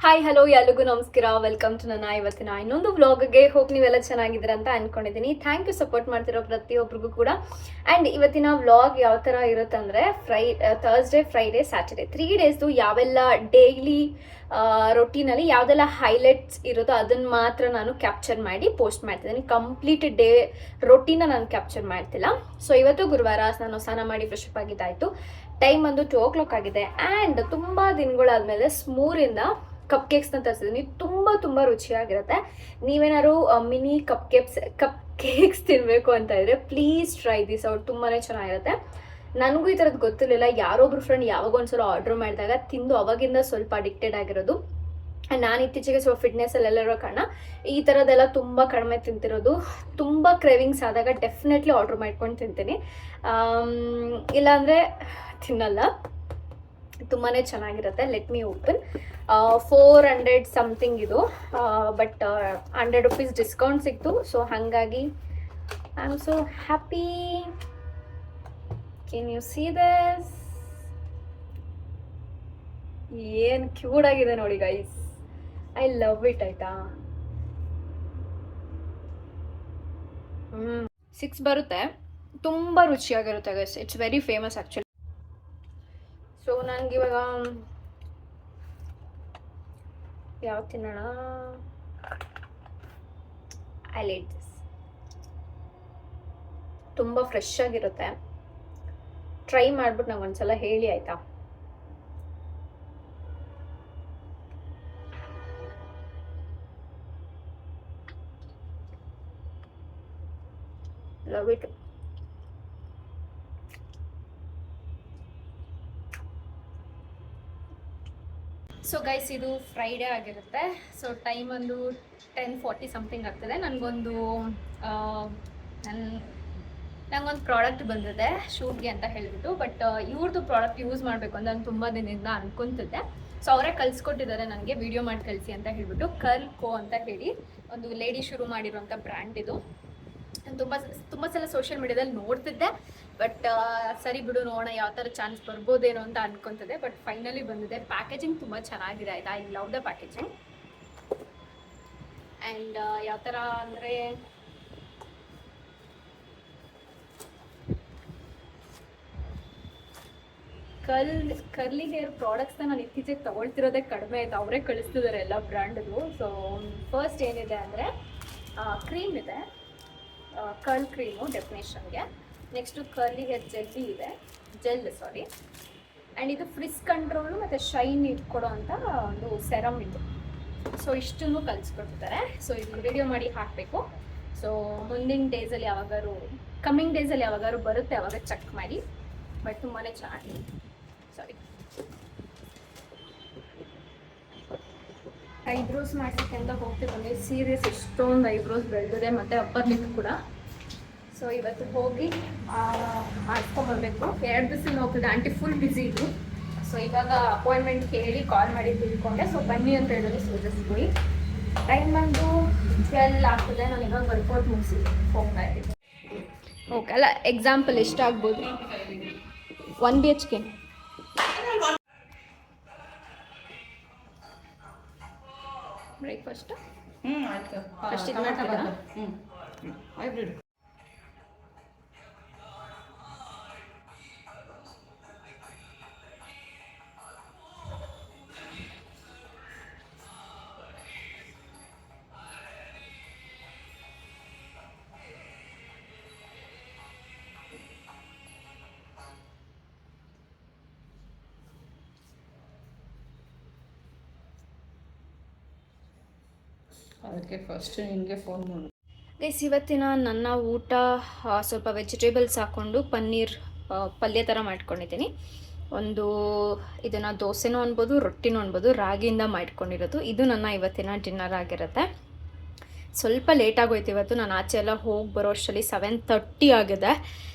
Hi hello ಎಲ್ಲರಿಗೂ ನಮಸ್ಕಾರ. Welcome to ನನ್ನ ಇವತ್ತಿನ ಇನ್ನೊಂದು ವ್ಲಾಗ್ಗೆ. ಹೋಪ್ ನೀವೆಲ್ಲ ಚೆನ್ನಾಗಿದ್ದೀರ ಅಂತ ಅನ್ಕೊಂಡಿದ್ದೀನಿ. ಥ್ಯಾಂಕ್ ಯು ಸಪೋರ್ಟ್ ಮಾಡ್ತಿರೋ ಪ್ರತಿಯೊಬ್ಬರಿಗೂ ಕೂಡ. ಆ್ಯಂಡ್ ಇವತ್ತಿನ ವ್ಲಾಗ್ ಯಾವ ಥರ ಇರುತ್ತೆ ಅಂದರೆ ಥರ್ಸ್ಡೇ, ಫ್ರೈಡೇ, ಸ್ಯಾಟರ್ಡೇ 3 ಡೇಸ್ದು ಯಾವೆಲ್ಲ ಡೈಲಿ ರೊಟೀನಲ್ಲಿ ಯಾವುದೆಲ್ಲ ಹೈಲೈಟ್ಸ್ ಇರುತ್ತೋ ಅದನ್ನು ಮಾತ್ರ ನಾನು ಕ್ಯಾಪ್ಚರ್ ಮಾಡಿ ಪೋಸ್ಟ್ ಮಾಡ್ತಿದ್ದೀನಿ. ಕಂಪ್ಲೀಟ್ ಡೇ ರೊಟೀನ ನಾನು ಕ್ಯಾಪ್ಚರ್ ಮಾಡ್ತಿಲ್ಲ. ಸೊ ಇವತ್ತು ಗುರುವಾರ, ನಾನು ಸ್ನಾನ ಮಾಡಿ ಫ್ರೆಶ್ ಅಪ್ ಆಗಿದ್ದಾಯಿತು. ಟೈಮ್ ಬಂದು 2 o'clock ಆಗಿದೆ. ಆ್ಯಂಡ್ ತುಂಬ ದಿನಗಳಾದಮೇಲೆ ಸ್ಮೂರಿಂದ ಕಪ್ ಕೇಕ್ಸ್ನ ತರಿಸಿದ್ದೀನಿ. ತುಂಬ ರುಚಿಯಾಗಿರುತ್ತೆ. ನೀವೇನಾದ್ರು ಮಿನಿ ಕಪ್ ಕೇಕ್ಸ್ ತಿನ್ನಬೇಕು ಅಂತ ಇದ್ರೆ ಪ್ಲೀಸ್ ಟ್ರೈ ದಿಸ್ ಔಟ್. ತುಂಬಾ ಚೆನ್ನಾಗಿರುತ್ತೆ. ನನಗೂ ಈ ಥರದ್ದು ಗೊತ್ತಿರಲಿಲ್ಲ. ಯಾರೊಬ್ರು ಫ್ರೆಂಡ್ ಯಾವಾಗ ಒಂದ್ಸಲ ಆರ್ಡರ್ ಮಾಡಿದಾಗ ತಿಂದು ಅವಾಗಿಂದ ಸ್ವಲ್ಪ ಅಡಿಕ್ಟೆಡ್ ಆಗಿರೋದು. ನಾನು ಇತ್ತೀಚೆಗೆ ಸ್ವಲ್ಪ ಫಿಟ್ನೆಸ್ಸಲ್ಲೆಲ್ಲರೋ ಕಾರಣ ಈ ಥರದ್ದೆಲ್ಲ ತುಂಬ ಕಡಿಮೆ ತಿಂತಿರೋದು. ತುಂಬ ಕ್ರೇವಿಂಗ್ಸ್ ಆದಾಗ ಡೆಫಿನೆಟ್ಲಿ ಆರ್ಡ್ರ್ ಮಾಡ್ಕೊಂಡು ತಿಂತೀನಿ, ಇಲ್ಲಾಂದರೆ ತಿನ್ನಲ್ಲ. ತುಂಬಾ ಚೆನ್ನಾಗಿರುತ್ತೆ. Let me open. 400 ಸಮಥಿಂಗ್ ಇದು, ಬಟ್ 100 rupees ಡಿಸ್ಕೌಂಟ್ ಸಿಕ್ತು. ಸೊ ಹಾಗಾಗಿ I am so happy. Can U see this? ಏನು ಕ್ಯೂಟ್ ಆಗಿದೆ ನೋಡಿ ಗೈಸ್. I love it. ಆಯ್ತಾ 6 ಬರುತ್ತೆ. ತುಂಬ ರುಚಿಯಾಗಿರುತ್ತೆ guys. It's very famous actually. So ನನಗೆ ಇವಾಗ ಯಾವ ತಿನ್ನೋಣ? I like this. ತುಂಬ ಫ್ರೆಶ್ ಆಗಿರುತ್ತೆ. ಟ್ರೈ ಮಾಡ್ಬಿಟ್ಟು ನಂಗೆ ಒಂದ್ಸಲ ಹೇಳಿ ಆಯ್ತಾ? Love it. ಸೊ ಗೈಸ್, ಇದು ಫ್ರೈಡೇ ಆಗಿರುತ್ತೆ. ಸೊ ಟೈಮ್ ಒಂದು 10:40 ಸಮಥಿಂಗ್ ಆಗ್ತದೆ. ನನಗೊಂದು ಪ್ರಾಡಕ್ಟ್ ಬಂದಿದೆ ಶೂಟ್ಗೆ ಅಂತ ಹೇಳಿಬಿಟ್ಟು. ಬಟ್ ಇವ್ರದ್ದು ಪ್ರಾಡಕ್ಟ್ ಯೂಸ್ ಮಾಡಬೇಕು ಅಂತ ನಾನು ತುಂಬ ದಿನದಿಂದ ಅನ್ಕೊತಿದ್ದೆ. ಸೊ ಅವರೇ ಕಳಿಸ್ಕೊಟ್ಟಿದ್ದಾರೆ ನನಗೆ, ವಿಡಿಯೋ ಮಾಡಿ ಕಳಿಸಿ ಅಂತ ಹೇಳಿಬಿಟ್ಟು. ಕರ್ಲ್ ಕೋ ಅಂತ ಹೇಳಿ ಒಂದು ಲೇಡಿ ಶುರು ಮಾಡಿರೋಂಥ ಬ್ರ್ಯಾಂಡ್ ಇದು. ನಾನು ತುಂಬ ಸಲ ಸೋಷಿಯಲ್ ಮೀಡಿಯಾದಲ್ಲಿ ನೋಡ್ತಿದ್ದೆ, ಬಟ್ ಸರಿ ಬಿಡು ನೋಡೋಣ ಯಾವ ಥರ ಚಾನ್ಸ್ ಬರ್ಬೋದೇನೋ ಅಂತ ಅನ್ಕೊತಿದ್ದೆ. ಬಟ್ ಫೈನಲಿ ಬಂದಿದೆ. ಪ್ಯಾಕೇಜಿಂಗ್ ತುಂಬ ಚೆನ್ನಾಗಿದೆ ಆಯಿತಾ. I love the packaging. And ಯಾವ ಥರ ಅಂದರೆ ಕರ್ಲಿ ಹೇರ್ ಪ್ರಾಡಕ್ಟ್ಸ್ನ ನಾನು ಇತ್ತೀಚೆಗೆ ತೊಗೊಳ್ತಿರೋದೇ ಕಡಿಮೆ ಆಯಿತು. ಅವರೇ ಕಳಿಸ್ತಿದ್ದಾರೆ ಎಲ್ಲ ಬ್ರ್ಯಾಂಡ್ದು. ಸೊ ಫಸ್ಟ್ ಏನಿದೆ ಅಂದರೆ ಕ್ರೀಮ್ ಇದೆ, ಕರ್ಲ್ ಕ್ರೀಮು ಡೆಫಿನೇಷನ್ಗೆ. Next curly hair gel. And ಇದು ಫ್ರಿಸ್ ಕಂಟ್ರೋಲು ಮತ್ತು ಶೈನ್ ಕೊಡೋ ಅಂಥ ಒಂದು ಸೆರಮ್ ಇದು. ಸೊ ಇಷ್ಟನ್ನು ಕಲಿಸ್ಕೊಡ್ತಾರೆ. ಸೊ ಇದು ವಿಡಿಯೋ ಮಾಡಿ ಹಾಕಬೇಕು. ಸೊ ಮುಂದಿನ ಡೇಸಲ್ಲಿ ಕಮ್ಮಿಂಗ್ ಡೇಸಲ್ಲಿ ಯಾವಾಗಾದ್ರು ಬರುತ್ತೆ, ಅವಾಗ ಚೆಕ್ ಮಾಡಿ. ಬಟ್ ತುಂಬಾ ಚೆನ್ನಾಗಿದೆ. ಐಬ್ರೋಸ್ ಮಾಡ್ಸೋಕ್ಕೆ ಅಂತ ಹೋಗ್ತಿದ್ದೆ. ಸೀರಿಯಸ್ ಎಷ್ಟೊಂದು ಐಬ್ರೋಸ್ ಬೆಳೆದಿದೆ, ಮತ್ತು ಅಪ್ಪರ್ ಲಿಪ್ ಕೂಡ. ಸೊ ಇವತ್ತು ಹೋಗಿ ಮಾಡ್ಕೊಂಬರ್ಬೇಕು. 2 ದಿವಸದಿಂದ ಹೋಗ್ತಿದ್ದೆ. ಆಂಟಿ ಫುಲ್ ಬ್ಯುಸಿ ಇದ್ರು. ಸೊ ಇವಾಗ ಅಪಾಯಿಂಟ್ಮೆಂಟ್ ಕೇಳಿ ಕಾಲ್ ಮಾಡಿ ತಿಳ್ಕೊಂಡೆ. ಸೊ ಬನ್ನಿ ಅಂತ ಹೇಳಿದ್ರೆ ಸೂಚಿಸ್ತೀವಿ. ಟೈಮ್ ಬಂದು 12 ಆಗ್ತದೆ. ನಾನು ಇವಾಗ ವರ್ಕೌಟ್ ಮುಗಿಸಿ ಹೋಗ್ತಾ ಇದ್ದೀನಿ. ಓಕೆ, ಅಲ್ಲ ಎಕ್ಸಾಂಪಲ್ ಎಷ್ಟಾಗ್ಬೋದು? 1 BHK. ಬ್ರೇಕ್ಫಾಸ್ಟ್ ಆಯ್ತು. ಫಸ್ಟ್ ಇದು ಮಾಡ್ತೀರಾ? ಹೈಬ್ರಿಡ್. ಅದಕ್ಕೆ ಫಸ್ಟ್ ನಿನಗೆ ಫೋನ್ ಮಾಡು ಗೈಸ್. ಇವತ್ತಿನ ನನ್ನ ಊಟ ಸ್ವಲ್ಪ ವೆಜಿಟೇಬಲ್ಸ್ ಹಾಕ್ಕೊಂಡು ಪನ್ನೀರ್ ಪಲ್ಯ ಥರ ಮಾಡ್ಕೊಂಡಿದ್ದೀನಿ. ಇದನ್ನು ದೋಸೆನೂ ಅನ್ಬೋದು, ರೊಟ್ಟಿನೂ ಅನ್ಬೋದು. ರಾಗಿಯಿಂದ ಮಾಡ್ಕೊಂಡಿರೋದು. ಇದು ನನ್ನ ಇವತ್ತಿನ ಡಿನ್ನರ್ ಆಗಿರುತ್ತೆ. ಸ್ವಲ್ಪ ಲೇಟ್ ಆಗೋಯ್ತು ಇವತ್ತು. ನಾನು ಆಚೆ ಎಲ್ಲ ಹೋಗಿ ಬರೋ ಅಷ್ಟರಲ್ಲಿ 7:30 ಆಗಿದೆ.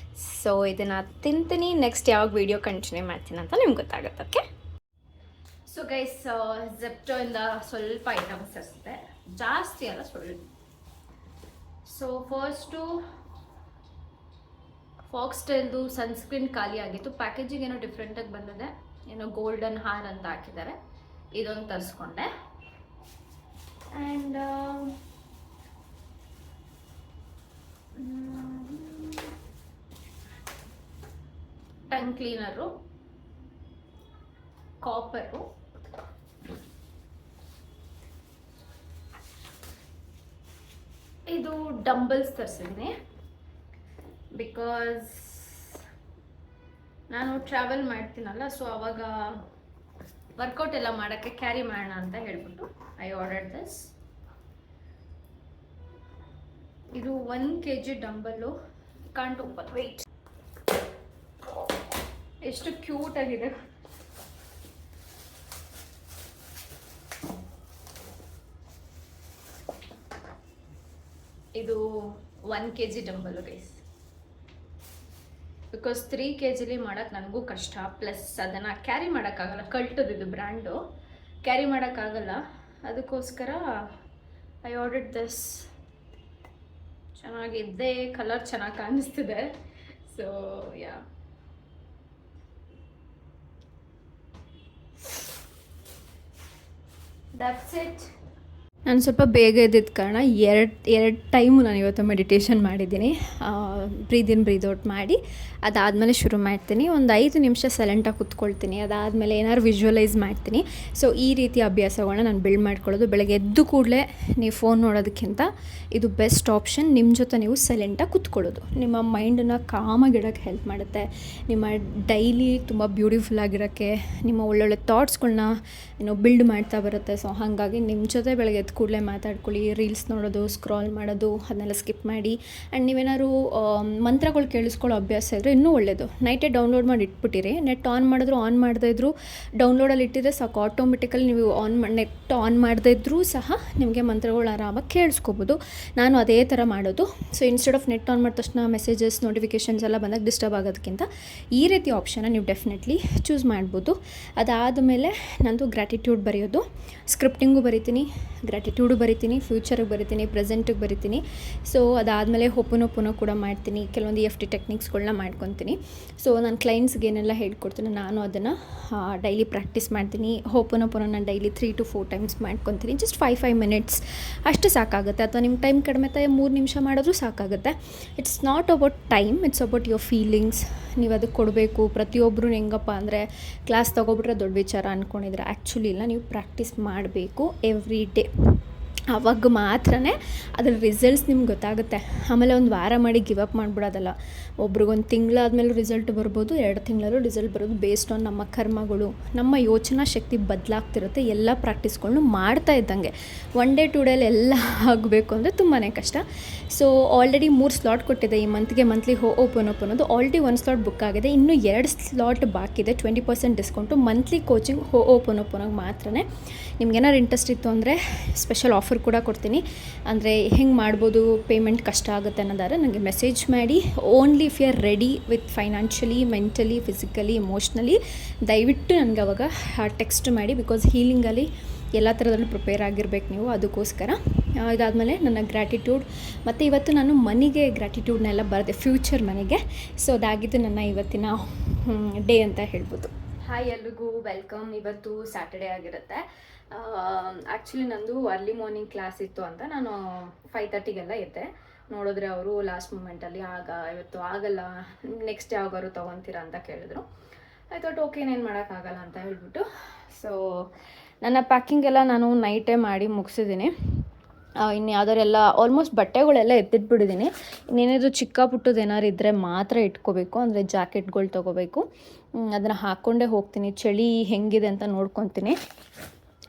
ಸೊ ಇದನ್ನು ತಿಂತೀನಿ. ನೆಕ್ಸ್ಟ್ ಯಾವಾಗ ವೀಡಿಯೋ ಕಂಟಿನ್ಯೂ ಮಾಡ್ತೀನಿ ಅಂತ ನಿಮ್ಗೆ ಗೊತ್ತಾಗುತ್ತೆ. ಓಕೆ. ಸೊ ಗೈಸ್, ಜೆಪ್ಟೋಯಿಂದ ಸ್ವಲ್ಪ ಐಟಮ್ಸ್ ತರಿಸಿದೆ, ಜಾಸ್ತಿ ಅಲ್ಲ, ಸ್ವಲ್ಪ. ಸೊ ಫಸ್ಟು ಫಾಕ್ಸ್ಟೈಲ್ದು ಸನ್ಸ್ಕ್ರೀನ್ ಖಾಲಿ ಆಗಿತ್ತು. ಪ್ಯಾಕೇಜಿಂಗ್ ಏನೋ ಡಿಫ್ರೆಂಟಾಗಿ ಬಂದಿದೆ. ಏನೋ ಗೋಲ್ಡನ್ ಹಾರ್ ಅಂತ ಹಾಕಿದ್ದಾರೆ. ಇದೊಂದು ತರಿಸ್ಕೊಂಡೆ. ಆ್ಯಂಡ್ ಟಂಗ್ ಕ್ಲೀನರು, ಕಾಪರು, ಇದು ಡಂಬಲ್ಸ್ ತರಿಸಿದ್ದೀನಿ ಬಿಕಾಸ್ ನಾನು ಟ್ರಾವೆಲ್ ಮಾಡ್ತೀನಲ್ಲ, ಸೊ ಅವಾಗ ವರ್ಕೌಟ್ ಎಲ್ಲ ಮಾಡೋಕ್ಕೆ ಕ್ಯಾರಿ ಮಾಡೋಣ ಅಂತ ಹೇಳ್ಬಿಟ್ಟು ಐ ಆರ್ಡರ್ಡ್ ದಿಸ್. ಇದು 1 kg dumbbell. Can't open, wait. ಎಷ್ಟು ಕ್ಯೂಟ್ ಆಗಿದೆ. ಇದು 1 kg dumbbell guys. Because 3 kg ಮಾಡೋಕ್ಕೆ ನನಗೂ ಕಷ್ಟ, ಪ್ಲಸ್ ಅದನ್ನು ಕ್ಯಾರಿ ಮಾಡೋಕ್ಕಾಗಲ್ಲ. ಕಲ್ಟದು ಇದು ಬ್ರ್ಯಾಂಡು, ಕ್ಯಾರಿ ಮಾಡೋಕ್ಕಾಗಲ್ಲ. ಅದಕ್ಕೋಸ್ಕರ ಐ ಆರ್ಡರ್ಡ್ ದಿಸ್. ಚೆನ್ನಾಗಿದೆ, ಕಲರ್ ಚೆನ್ನಾಗಿ ಕಾಣಿಸ್ತಿದೆ. So yeah, that's it. ನಾನು ಸ್ವಲ್ಪ ಬೇಗ ಇದ್ದಿದ್ದ ಕಾರಣ ಎರಡು ಟೈಮು ನಾನು ಇವತ್ತು ಮೆಡಿಟೇಷನ್ ಮಾಡಿದ್ದೀನಿ. ಬ್ರೀದ್ ಇನ್ ಬ್ರೀದ್ ಔಟ್ ಮಾಡಿ ಅದಾದಮೇಲೆ ಶುರು ಮಾಡ್ತೀನಿ. ಒಂದು 5 ನಿಮಿಷ ಸೈಲೆಂಟಾಗಿ ಕೂತ್ಕೊಳ್ತೀನಿ. ಅದಾದಮೇಲೆ ಏನಾದ್ರು ವಿಜುವಲೈಸ್ ಮಾಡ್ತೀನಿ. ಸೊ ಈ ರೀತಿ ಅಭ್ಯಾಸಗಳನ್ನ ನಾನು ಬಿಲ್ಡ್ ಮಾಡ್ಕೊಳ್ಳೋದು. ಬೆಳಗ್ಗೆ ಎದ್ದು ಕೂಡಲೇ ನೀವು ಫೋನ್ ನೋಡೋದಕ್ಕಿಂತ ಇದು ಬೆಸ್ಟ್ ಆಪ್ಷನ್. ನಿಮ್ಮ ಜೊತೆ ನೀವು ಸೈಲೆಂಟಾಗಿ ಕೂತ್ಕೊಳ್ಳೋದು ನಿಮ್ಮ ಮೈಂಡನ್ನು ಕಾಮಾಗಿಡೋಕ್ಕೆ ಹೆಲ್ಪ್ ಮಾಡುತ್ತೆ. ನಿಮ್ಮ ಡೈಲಿ ತುಂಬ ಬ್ಯೂಟಿಫುಲ್ಲಾಗಿರೋಕ್ಕೆ, ನಿಮ್ಮ ಒಳ್ಳೊಳ್ಳೆ ಥಾಟ್ಸ್ಗಳನ್ನ ಬಿಲ್ಡ್ ಮಾಡ್ತಾ ಬರುತ್ತೆ. ಸೊ ಹಾಗಾಗಿ ನಿಮ್ಮ ಜೊತೆ ಬೆಳಗ್ಗೆ ಎದ್ದು ಕೂಡಲೇ ಮಾತಾಡ್ಕೊಳ್ಳಿ. ರೀಲ್ಸ್ ನೋಡೋದು, ಸ್ಕ್ರಾಲ್ ಮಾಡೋದು ಅದನ್ನೆಲ್ಲ ಸ್ಕಿಪ್ ಮಾಡಿ. ಆ್ಯಂಡ್ ನೀವೇನಾದ್ರು ಮಂತ್ರಗಳು ಕೇಳಿಸ್ಕೊಳ್ಳೋ ಅಭ್ಯಾಸ ಇದ್ದರೆ ಇನ್ನೂ ಒಳ್ಳೆಯದು. ನೈಟೇ ಡೌನ್ಲೋಡ್ ಮಾಡಿ ಇಟ್ಬಿಟ್ಟಿರಿ. ನೆಟ್ ಆನ್ ಮಾಡಿದ್ರು ಆನ್ ಮಾಡದೇ ಇದ್ದರೂ ಡೌನ್ಲೋಡಲ್ಲಿ ಇಟ್ಟಿದ್ರೆ ಸಾಕು, ಆಟೋಮೆಟಿಕಲಿ ನೀವು ನೆಟ್ ಆನ್ ಮಾಡದೇ ಇದ್ದರೂ ಸಹ ನಿಮಗೆ ಮಂತ್ರಗಳು ಆರಾಮಾಗಿ ಕೇಳಿಸ್ಕೋಬೋದು. ನಾನು ಅದೇ ಥರ ಮಾಡೋದು. So instead of net on ಮಾಡಿದ ತಕ್ಷಣ ಮೆಸೇಜಸ್, ನೋಟಿಫಿಕೇಷನ್ಸ್ ಎಲ್ಲ ಬಂದಾಗ ಡಿಸ್ಟರ್ಬ್ ಆಗೋದಕ್ಕಿಂತ ಈ ರೀತಿ ಆಪ್ಷನ್ನ ನೀವು ಡೆಫಿನೆಟ್ಲಿ ಚೂಸ್ ಮಾಡ್ಬೋದು. ಅದಾದಮೇಲೆ ನಂದು ಗ್ರ್ಯಾಟಿಟ್ಯೂಡ್ ಬರೆಯೋದು, ಸ್ಕ್ರಿಪ್ಟಿಂಗು ಬರಿತೀನಿ, ಗ್ರ್ಯಾಟಿಟ್ಯೂಡು ಬರಿತೀನಿ, ಫ್ಯೂಚರಿಗೆ ಬರಿತೀನಿ, ಪ್ರೆಸೆಂಟಿಗೆ ಬರಿತೀನಿ. ಸೊ ಅದಾದಮೇಲೆ ಹೊಪ್ಪನೊಪ್ಪನೋ ಕೂಡ ಮಾಡ್ತೀನಿ. ಕೆಲವೊಂದು EFT ಟೆಕ್ನಿಕ್ಸ್ಗಳನ್ನ ಮಾಡ್ಕೊತೀನಿ. ಸೊ ನಾನು ಕ್ಲೈಂಟ್ಸ್ಗೆ ಏನೆಲ್ಲ ಹೇಳ್ಕೊಡ್ತೀನಿ ನಾನು ಅದನ್ನು ಡೈಲಿ ಪ್ರಾಕ್ಟೀಸ್ ಮಾಡ್ತೀನಿ. ಹೊಪ್ಪನೊಪ್ಪನೋ ನಾನು ಡೈಲಿ 3 to 4 ಟೈಮ್ಸ್ ಮಾಡ್ಕೊತೀನಿ. ಜಸ್ಟ್ 5 minutes ಅಷ್ಟು ಸಾಕಾಗುತ್ತೆ. ಅಥವಾ ನಿಮ್ಮ ಟೈಮ್ ಕಡಿಮೆ 3 ನಿಮಿಷ ಮಾಡಿದ್ರೂ ಸಾಕಾಗುತ್ತೆ. It's not about time, it's about your feelings. ನೀವು ಅದಕ್ಕೆ ಕೊಡಬೇಕು. ಪ್ರತಿಯೊಬ್ಬರು ಹೆಂಗಪ್ಪ ಅಂದರೆ ಕ್ಲಾಸ್ ತೊಗೊಬಿಟ್ರೆ ದೊಡ್ಡ ವಿಚಾರ ಅಂದ್ಕೊಂಡಿದ್ರೆ ಆ್ಯಕ್ಚುಲಿ ಇಲ್ಲ. ನೀವು ಪ್ರಾಕ್ಟೀಸ್ ಮಾಡಬೇಕು ಎವ್ರಿ ಡೇ. ಆವಾಗ ಮಾತ್ರ ಅದ್ರ ರಿಸಲ್ಟ್ಸ್ ನಿಮ್ಗೆ ಗೊತ್ತಾಗುತ್ತೆ. ಆಮೇಲೆ ಒಂದು ವಾರ ಮಾಡಿ ಗಿವ್ ಅಪ್ ಮಾಡಿಬಿಡೋದಲ್ಲ. ಒಬ್ರಿಗೊಂದು ತಿಂಗಳಾದ್ಮೇಲೂ ರಿಸಲ್ಟ್ ಬರ್ಬೋದು, 2 ತಿಂಗಳಲ್ಲೂ ರಿಸಲ್ಟ್ ಬರೋದು. ಬೇಸ್ಡ್ ಆನ್ ನಮ್ಮ ಕರ್ಮಗಳು, ನಮ್ಮ ಯೋಚನಾ ಶಕ್ತಿ ಬದಲಾಗ್ತಿರುತ್ತೆ. ಎಲ್ಲ ಪ್ರಾಕ್ಟೀಸ್ಗಳನ್ನೂ ಮಾಡ್ತಾ ಇದ್ದಂಗೆ 1 day 2 ಡೇಲಿ ಎಲ್ಲ ಆಗಬೇಕು ಅಂದರೆ ತುಂಬಾ ಕಷ್ಟ. ಸೊ ಆಲ್ರೆಡಿ 3 ಸ್ಲಾಟ್ ಕೊಟ್ಟಿದೆ ಈ ಮಂತ್ಲಿ ಓಪನ್ ಅನ್ನೋದು. ಆಲ್ರೆಡಿ 1 ಸ್ಲಾಟ್ ಬುಕ್ ಆಗಿದೆ. ಇನ್ನೂ 2 ಸ್ಲಾಟ್ ಬಾಕಿ ಇದೆ. 20% ಡಿಸ್ಕೌಂಟು. ಮಂತ್ಲಿ ಕೋಚಿಂಗ್ ಓಪನ್ ಮಾತ್ರ. ನಿಮ್ಗೇನಾದ್ರು ಇಂಟ್ರೆಸ್ಟ್ ಇತ್ತು ಅಂದರೆ ಸ್ಪೆಷಲ್ ಆಫರ್ ಕೂಡ ಕೊಡ್ತೀನಿ. ಅಂದರೆ ಹೆಂಗೆ ಮಾಡ್ಬೋದು, ಪೇಮೆಂಟ್ ಕಷ್ಟ ಆಗುತ್ತೆ ಅನ್ನೋದಾದ್ರೆ ನನಗೆ ಮೆಸೇಜ್ ಮಾಡಿ. Only if you are ready with financially, mentally, physically, emotionally ದಯವಿಟ್ಟು ನನಗೆ ಅವಾಗ ಟೆಕ್ಸ್ಟ್ ಮಾಡಿ. ಬಿಕಾಸ್ ಹೀಲಿಂಗಲ್ಲಿ ಎಲ್ಲ ಥರದಲ್ಲೂ ಪ್ರಿಪೇರ್ ಆಗಿರ್ಬೇಕು ನೀವು. ಅದಕ್ಕೋಸ್ಕರ ಇದಾದಮೇಲೆ ನನ್ನ ಗ್ರ್ಯಾಟಿಟ್ಯೂಡ್ ಮತ್ತು ಇವತ್ತು ನಾನು ಮನಿಗೆ ಗ್ರ್ಯಾಟಿಟ್ಯೂಡ್ನೆಲ್ಲ ಬರೆದೆ, ಫ್ಯೂಚರ್ ಮನಿಗೆ. ಸೊ ಅದಾಗಿದ್ದು ನನ್ನ ಇವತ್ತಿನ ಡೇ ಅಂತ ಹೇಳ್ಬೋದು. ಹಾಯ್ ಎಲ್ರಿಗೂ ವೆಲ್ಕಮ್. ಇವತ್ತು ಸ್ಯಾಟರ್ಡೇ ಆಗಿರುತ್ತೆ. ಆ್ಯಕ್ಚುಲಿ ನಂದು ಅರ್ಲಿ ಮಾರ್ನಿಂಗ್ ಕ್ಲಾಸ್ ಇತ್ತು ಅಂತ ನಾನು 5:30ಗೆಲ್ಲ ಇದ್ದೆ. ನೋಡಿದ್ರೆ ಅವರು ಲಾಸ್ಟ್ ಮೂಮೆಂಟಲ್ಲಿ ಇವತ್ತು ಆಗಲ್ಲ, ನೆಕ್ಸ್ಟ್ ಯಾವಾಗಾದ್ರು ತೊಗೊತೀರಾ ಅಂತ ಕೇಳಿದ್ರು. ಐ ಥಾಟ್ ಓಕೆ, ಇನ್ನೇನು ಮಾಡೋಕ್ಕಾಗಲ್ಲ ಅಂತ ಹೇಳ್ಬಿಟ್ಟು. ಸೊ ನನ್ನ ಪ್ಯಾಕಿಂಗ್ ಎಲ್ಲ ನಾನು ನೈಟೇ ಮಾಡಿ ಮುಗಿಸಿದ್ದೀನಿ. ಇನ್ನು ಯಾವ್ದಾರೆಲ್ಲ ಆಲ್ಮೋಸ್ಟ್ ಬಟ್ಟೆಗಳೆಲ್ಲ ಎತ್ತಿಟ್ಬಿಟ್ಟಿದ್ದೀನಿ. ಇನ್ನೇನಾದರೂ ಚಿಕ್ಕ ಪುಟ್ಟದ್ದು ಏನಾದ್ರು ಇದ್ದರೆ ಮಾತ್ರ ಇಟ್ಕೋಬೇಕು. ಅಂದರೆ ಜಾಕೆಟ್ಗಳು ತೊಗೋಬೇಕು. ಅದನ್ನು ಹಾಕ್ಕೊಂಡೇ ಹೋಗ್ತೀನಿ. ಚಳಿ ಹೆಂಗಿದೆ ಅಂತ ನೋಡ್ಕೊತೀನಿ.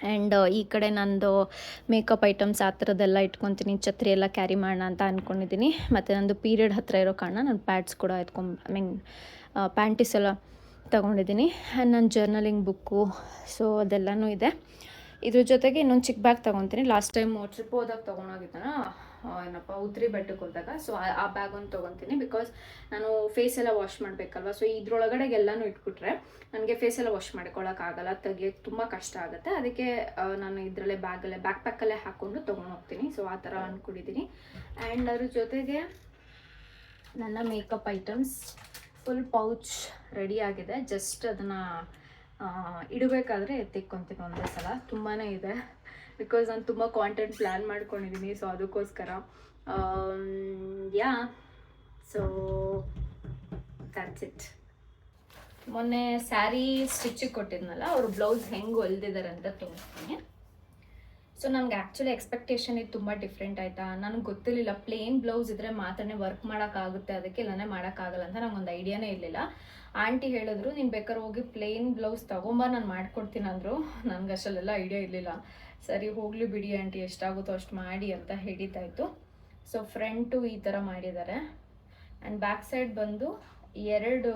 ಆ್ಯಂಡ್ ಈ ಕಡೆ ನಂದು ಮೇಕಪ್ ಐಟಮ್ಸ್ ಆ ಥರದ್ದೆಲ್ಲ ಇಟ್ಕೊತೀನಿ. ಛತ್ರಿ ಎಲ್ಲ ಕ್ಯಾರಿ ಮಾಡೋಣ ಅಂತ ಅಂದ್ಕೊಂಡಿದ್ದೀನಿ. ಮತ್ತು ನಂದು ಪೀರಿಯಡ್ ಹತ್ತಿರ ಇರೋ ಕಾರಣ ನಾನು ಪ್ಯಾಡ್ಸ್ ಕೂಡ ಪ್ಯಾಂಟೀಸ್ ಎಲ್ಲ ತೊಗೊಂಡಿದ್ದೀನಿ. ಆ್ಯಂಡ್ ನನ್ನ ಜರ್ನಲಿಂಗ್ ಬುಕ್ಕು, ಸೊ ಅದೆಲ್ಲನೂ ಇದೆ. ಇದ್ರ ಜೊತೆಗೆ ಇನ್ನೊಂದು ಚಿಕ್ಕ ಬ್ಯಾಗ್ ತೊಗೊತೀನಿ. ಲಾಸ್ಟ್ ಟೈಮ್ ಟ್ರಿಪ್ ಹೋದಾಗ ತೊಗೊಂಡೋಗಿದ್ದಾನ ಉತ್ರಿ ಬೆಟ್ಟಕ್ಕೆ ಹೋದಾಗ. ಸೊ ಆ ಬ್ಯಾಗ್ ಒಂದು ತೊಗೊತೀನಿ. ಬಿಕಾಸ್ ನಾನು ಫೇಸ್ ಎಲ್ಲ ವಾಶ್ ಮಾಡಬೇಕಲ್ವ. ಸೊ ಇದ್ರೊಳಗಡೆ ಎಲ್ಲನೂ ಇಟ್ಬಿಟ್ರೆ ನನಗೆ ಫೇಸ್ ಎಲ್ಲ ವಾಶ್ ಮಾಡ್ಕೊಳ್ಳೋಕ್ಕಾಗಲ್ಲ, ತೆಗಿಯೋಕ್ಕೆ ತುಂಬ ಕಷ್ಟ ಆಗುತ್ತೆ. ಅದಕ್ಕೆ ನಾನು ಇದರಲ್ಲೇ ಬ್ಯಾಕ್ ಪ್ಯಾಕಲ್ಲೇ ಹಾಕ್ಕೊಂಡು ತೊಗೊಂಡೋಗ್ತೀನಿ. ಸೊ ಆ ಥರ ಅಂದ್ಕೊಂಡಿದ್ದೀನಿ. ಆ್ಯಂಡ್ ಅದ್ರ ಜೊತೆಗೆ ನನ್ನ makeup items full pouch ready ಆಗಿದೆ. ಜಸ್ಟ್ ಅದನ್ನು ಇಡಬೇಕಾದ್ರೆ ಎತ್ತಿಕ್ಕೊತೀನಿ ಒಂದೇ ಸಲ. ತುಂಬಾ ಇದೆ. ಬಿಕಾಸ್ ನಾನು ತುಂಬ ಕಾಂಟೆಂಟ್ ಪ್ಲ್ಯಾನ್ ಮಾಡ್ಕೊಂಡಿದ್ದೀನಿ. ಸೊ ಅದಕ್ಕೋಸ್ಕರ ಯಾ ಸೊ ದ್ಯಾಟ್ಸ್ ಇಟ್. ಮೊನ್ನೆ ಸ್ಯಾರಿ ಸ್ಟಿಚಿಗೆ ಕೊಟ್ಟಿದ್ನಲ್ಲ, ಅವರು ಬ್ಲೌಸ್ ಹೆಂಗೆ ಹೊಲ್ದಿದ್ದಾರೆ ಅಂತ ತೋರಿಸ್ತೀನಿ. ಸೊ ನನಗೆ ಆ್ಯಕ್ಚುಲಿ ಎಕ್ಸ್ಪೆಕ್ಟೇಷನ್ ಇದು ತುಂಬ ಡಿಫ್ರೆಂಟ್ ಆಯಿತಾ. ನನಗೆ ಗೊತ್ತಿರಲಿಲ್ಲ ಪ್ಲೇನ್ ಬ್ಲೌಸ್ ಇದ್ದರೆ ಮಾತ್ರನೇ ವರ್ಕ್ ಮಾಡೋಕ್ಕಾಗುತ್ತೆ, ಅದಕ್ಕೆ ಇಲ್ಲನೇ ಮಾಡೋಕ್ಕಾಗಲ್ಲ ಅಂತ ನಂಗೊಂದು ಐಡಿಯಾನೇ ಇರಲಿಲ್ಲ. ಆಂಟಿ ಹೇಳಿದ್ರು ನೀನು ಬೇಕಾದ್ರೆ ಹೋಗಿ ಪ್ಲೇನ್ ಬ್ಲೌಸ್ ತೊಗೊಂಬ ನಾನು ಮಾಡ್ಕೊಡ್ತೀನಿ ಅಂದರು. ನನಗೆ ಅಷ್ಟಲ್ಲೆಲ್ಲ ಐಡಿಯಾ ಇರಲಿಲ್ಲ. ಸರಿ ಹೋಗಲಿ ಬಿಡಿ ಆಂಟಿ, ಎಷ್ಟಾಗುತ್ತೋ ಅಷ್ಟು ಮಾಡಿ ಅಂತ ಹಿಡಿತಾಯಿತು. ಸೊ ಫ್ರಂಟು ಈ ಥರ ಮಾಡಿದ್ದಾರೆ ಆ್ಯಂಡ್ ಬ್ಯಾಕ್ ಸೈಡ್ ಬಂದು ಎರಡು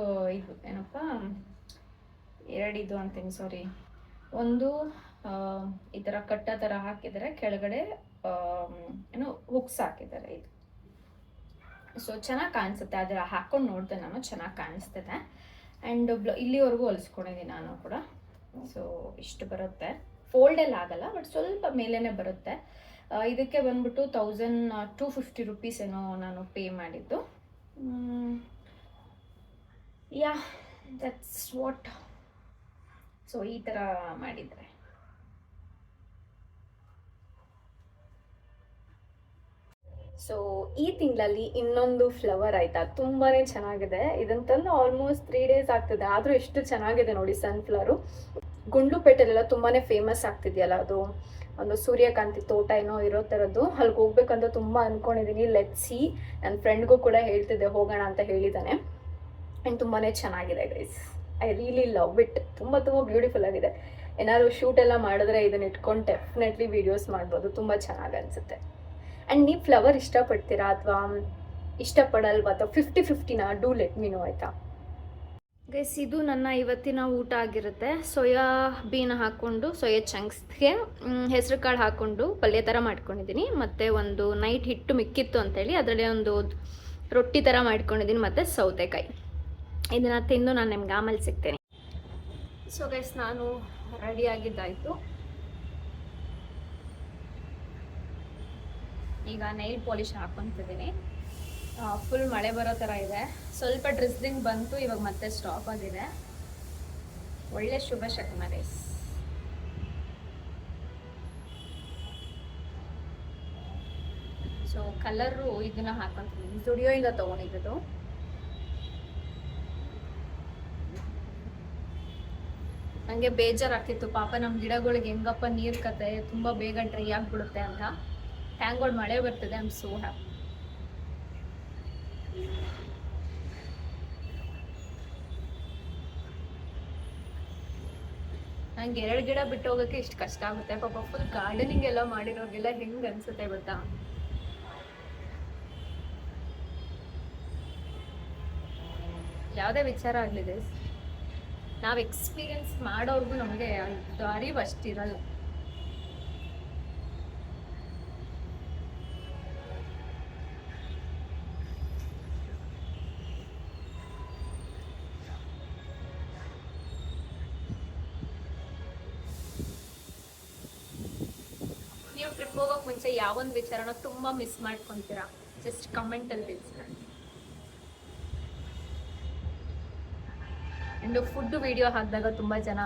ಇದು ಅಂತೀನಿ, ಸಾರಿ, ಒಂದು ಈ ಥರ ಕಟ್ಟ ಥರ ಹಾಕಿದ್ದಾರೆ, ಕೆಳಗಡೆ ಹುಕ್ಸ್ ಹಾಕಿದ್ದಾರೆ. ಇದು ಸೊ ಚೆನ್ನಾಗಿ ಕಾಣಿಸುತ್ತೆ, ಅದರ ಹಾಕ್ಕೊಂಡು ನೋಡಿದೆ ನಾನು, ಚೆನ್ನಾಗಿ ಕಾಣಿಸ್ತಿದೆ. ಆ್ಯಂಡ್ ಇಲ್ಲಿವರೆಗೂ ಹೊಲಿಸ್ಕೊಂಡಿದ್ದೀನಿ ನಾನು ಕೂಡ. ಸೊ ಇಷ್ಟು ಬರುತ್ತೆ, ಫೋಲ್ಡೆಲ್ಲ ಆಗಲ್ಲ, ಬಟ್ ಸ್ವಲ್ಪ ಮೇಲೇ ಬರುತ್ತೆ. ಇದಕ್ಕೆ ಬಂದ್ಬಿಟ್ಟು 1250 ರುಪೀಸ್ ಏನೋ ನಾನು ಪೇ ಮಾಡಿದ್ದು. Yeah that's what. ಸೊ ಈ ಥರ ಮಾಡಿದರೆ. ಸೊ ಈ ತಿಂಗಳಲ್ಲಿ ಇನ್ನೊಂದು ಫ್ಲವರ್ ಆಯಿತಾ, ತುಂಬಾ ಚೆನ್ನಾಗಿದೆ. ಇದನ್ನು ತಂದು ಆಲ್ಮೋಸ್ಟ್ 3 days ಆಗ್ತದೆ, ಆದರೂ ಎಷ್ಟು ಚೆನ್ನಾಗಿದೆ ನೋಡಿ. ಸನ್ಫ್ಲವರು ಗುಂಡ್ಲುಪೇಟೆಲೆಲ್ಲ ತುಂಬಾ ಫೇಮಸ್ ಆಗ್ತಿದೆಯಲ್ಲ, ಅದು ಒಂದು ಸೂರ್ಯಕಾಂತಿ ತೋಟ ಏನೋ ಇರೋ ಥರದ್ದು. ಅಲ್ಲಿಗೆ ಹೋಗ್ಬೇಕಂತ ತುಂಬ ಅಂದ್ಕೊಂಡಿದ್ದೀನಿ. Let's see. ನನ್ನ ಫ್ರೆಂಡ್ಗೂ ಕೂಡ ಹೇಳ್ತಿದ್ದೆ ಹೋಗೋಣ ಅಂತ ಹೇಳಿದ್ದಾನೆ. ಆ್ಯಂಡ್ ತುಂಬಾ ಚೆನ್ನಾಗಿದೆ guys. I really love it. ತುಂಬ ಬ್ಯೂಟಿಫುಲ್ ಆಗಿದೆ. ಏನಾದ್ರು ಶೂಟ್ ಎಲ್ಲ ಮಾಡಿದ್ರೆ ಇದನ್ನ ಇಟ್ಕೊಂಡು ಡೆಫಿನೆಟ್ಲಿ ವೀಡಿಯೋಸ್ ಮಾಡ್ಬೋದು, ತುಂಬ ಚೆನ್ನಾಗಿ ಅನಿಸುತ್ತೆ. ಆ್ಯಂಡ್ ನೀವು ಫ್ಲವರ್ ಇಷ್ಟಪಡ್ತೀರಾ ಅಥವಾ ಇಷ್ಟಪಡಲ್ವಾ ಅಥವಾ 50-50ನಾ? ಡೂ ಲೆಟ್ ಮೀ ನೋ ಆಯಿತಾ ಗೈಸ್. ಇದು ನನ್ನ ಇವತ್ತಿನ ಊಟ ಆಗಿರುತ್ತೆ. ಸೋಯಾ ಬೀನ್ ಹಾಕ್ಕೊಂಡು ಸೋಯಾ ಚಂಕ್ಸ್ಗೆ ಹೆಸರು ಕಾಳು ಹಾಕ್ಕೊಂಡು ಪಲ್ಯ ಥರ ಮಾಡ್ಕೊಂಡಿದ್ದೀನಿ. ಮತ್ತು ಒಂದು ನೈಟ್ ಹಿಟ್ಟು ಮಿಕ್ಕಿತ್ತು ಅಂತೇಳಿ ಅದರಲ್ಲಿ ಒಂದು ರೊಟ್ಟಿ ಥರ ಮಾಡ್ಕೊಂಡಿದ್ದೀನಿ, ಮತ್ತು ಸೌತೆಕಾಯಿ. ಇದನ್ನು ತಿಂದು ನಾನು ನಿಮ್ಗೆ ಆಮೇಲೆ ಸಿಗ್ತೇನೆ. ಸೊ ಗೈಸ್, ನಾನು ರೆಡಿಯಾಗಿದ್ದಾಯಿತು. ಈಗ ನೈಲ್ ಪಾಲಿಶ್ ಹಾಕ್ಕೊತಿದ್ದೀನಿ. ಫುಲ್ ಮಳೆ ಬರೋ ಥರ ಇದೆ. ಸ್ವಲ್ಪ ಡ್ರಿಸ್ಲಿಂಗ್ ಬಂತು, ಇವಾಗ ಮತ್ತೆ ಸ್ಟಾಪ್ ಆಗಿದೆ. ಒಳ್ಳೆ ಶುಭ ಶಕುನ ಗೈಸ್. ಸೊ ಕಲರು ಇದನ್ನ ಹಾಕ್ಕೊತಿದ್ದೀನಿ, ಸ್ಟುಡಿಯೋಯಿಂದ ತೊಗೊಂಡಿದ್ದು. ನನಗೆ ಬೇಜಾರಾಗ್ತಿತ್ತು, ಪಾಪ ನಮ್ಮ ಗಿಡಗಳಿಗೆ ಹೆಂಗಪ್ಪ ನೀರು ಕತೆ ತುಂಬ ಬೇಗ ಡ್ರೈ ಆಗಿಬಿಡುತ್ತೆ ಅಂತ. ಥ್ಯಾಂಕ್ ಗಾಡ್ ಮಳೆ ಬರ್ತದೆ. I am so happy. ನಂಗೆ 2 ಗಿಡ ಬಿಟ್ಟು ಹೋಗೋಕ್ಕೆ ಇಷ್ಟು ಕಷ್ಟ ಆಗುತ್ತೆ. ಪಾಪ ಫುಲ್ ಗಾರ್ಡನಿಂಗ್ ಎಲ್ಲ ಮಾಡಿರೋರಿಗೆಲ್ಲ ಹೆಂಗೆ ಅನ್ಸುತ್ತೆ ಗೊತ್ತಾ? ಯಾವುದೇ ವಿಚಾರ ಆಗಲಿದೆ, ನಾವು ಎಕ್ಸ್ಪೀರಿಯನ್ಸ್ ಮಾಡೋರ್ಗು ನಮಗೆ ಇದು ಅರಿವು ಅಷ್ಟಿರಲ್ಲ. ನೀವು ಟ್ರಿಪ್ ಹೋಗೋಕೆ ಮುಂಚೆ ಯಾವೊಂದು ವಿಚಾರನ ತುಂಬ ಮಿಸ್ ಮಾಡ್ಕೊತೀರಾ? ಜಸ್ಟ್ ಕಮೆಂಟಲ್ಲಿ ತಿಳಿಸಿ. ಆ್ಯಂಡ್ ಫುಡ್ ವಿಡಿಯೋ ಹಾಕಿದಾಗ ತುಂಬ ಜನ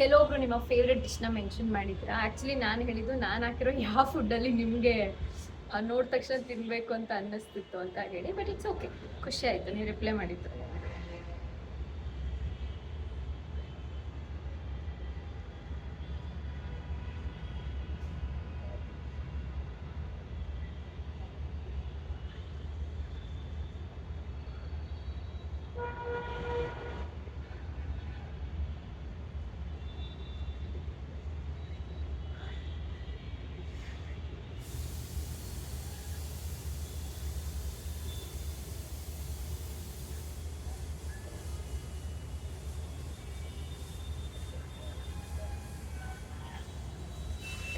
ಕೆಲವೊಬ್ರು ನಿಮ್ಮ ಫೇವ್ರೆಟ್ ಡಿಶ್ನ ಮೆನ್ಷನ್ ಮಾಡಿದ್ದೀರಾ. ಆ್ಯಕ್ಚುಲಿ ನಾನು ಹೇಳಿದ್ದು ನಾನು ಹಾಕಿರೋ ಯಾವ ಫುಡ್ಡಲ್ಲಿ ನಿಮಗೆ ನೋಡಿದ ತಕ್ಷಣ ತಿನ್ನಬೇಕು ಅಂತ ಅನ್ನಿಸ್ತಿತ್ತು ಅಂತ ಹೇಳಿ. ಬಟ್ ಇಟ್ಸ್ ಓಕೆ, ಖುಷಿ ಆಯಿತು ನೀವು ರಿಪ್ಲೈ ಮಾಡಿದ್ದು.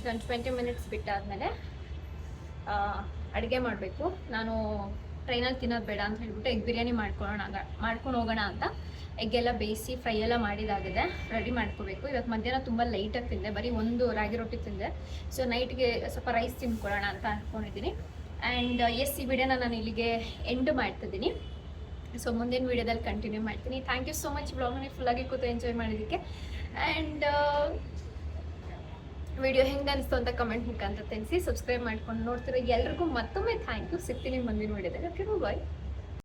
ಇದೊಂದು 20 ಮಿನಿಟ್ಸ್ ಬಿಟ್ಟಾದಮೇಲೆ ಅಡುಗೆ ಮಾಡಬೇಕು. ನಾನು ಟ್ರೈನಲ್ಲಿ ತಿನ್ನೋದು ಬೇಡ ಅಂತ ಹೇಳ್ಬಿಟ್ಟು ಎಗ್ ಬಿರಿಯಾನಿ ಮಾಡ್ಕೊಂಡು ಹೋಗೋಣ ಅಂತ ಎಗ್ಗೆಲ್ಲ ಬೇಯಿಸಿ ಫ್ರೈ ಎಲ್ಲ ಮಾಡಿದಾಗಿದೆ, ರೆಡಿ ಮಾಡ್ಕೋಬೇಕು. ಇವತ್ತು ಮಧ್ಯಾಹ್ನ ತುಂಬ ಲೈಟಾಗಿ ತಿಂದೆ, ಬರೀ ಒಂದು ರಾಗಿ ರೊಟ್ಟಿ ತಿಂದೆ. ಸೊ ನೈಟ್ಗೆ ಸ್ವಲ್ಪ ರೈಸ್ ತಿನ್ಕೊಳ್ಳೋಣ ಅಂತ ಅಂದ್ಕೊಂಡಿದ್ದೀನಿ. ಆ್ಯಂಡ್ ಎಸ್, ಈ ವಿಡಿಯೋನ ನಾನು ಇಲ್ಲಿಗೆ ಎಂಡ್ ಮಾಡ್ತಿದ್ದೀನಿ. ಸೊ ಮುಂದಿನ ವೀಡಿಯೋದಲ್ಲಿ ಕಂಟಿನ್ಯೂ ಮಾಡ್ತೀನಿ. ಥ್ಯಾಂಕ್ ಯು ಸೋ ಮಚ್ ಬ್ಲಾಗ್ನ ಫುಲ್ಲಾಗಿ ಕೂತು ಎಂಜಾಯ್ ಮಾಡಿದ್ದಕ್ಕೆ. ಆ್ಯಂಡ್ ವಿಡಿಯೋ ಹೆಂಗೆ ಅನಿಸ್ತು ಅಂತ ಕಮೆಂಟ್ ಮುಖಾಂತರ ತಿಳಿಸಿ. ಸಬ್ಸ್ಕ್ರೈಬ್ ಮಾಡ್ಕೊಂಡು ನೋಡ್ತಿರೋ ಎಲ್ರಿಗೂ ಮತ್ತೊಮ್ಮೆ ಥ್ಯಾಂಕ್ ಯು. ಸಿಗ್ತೀನಿ ಮುಂದಿನ ವಿಡಿಯೋದಾಗ. Okay bye.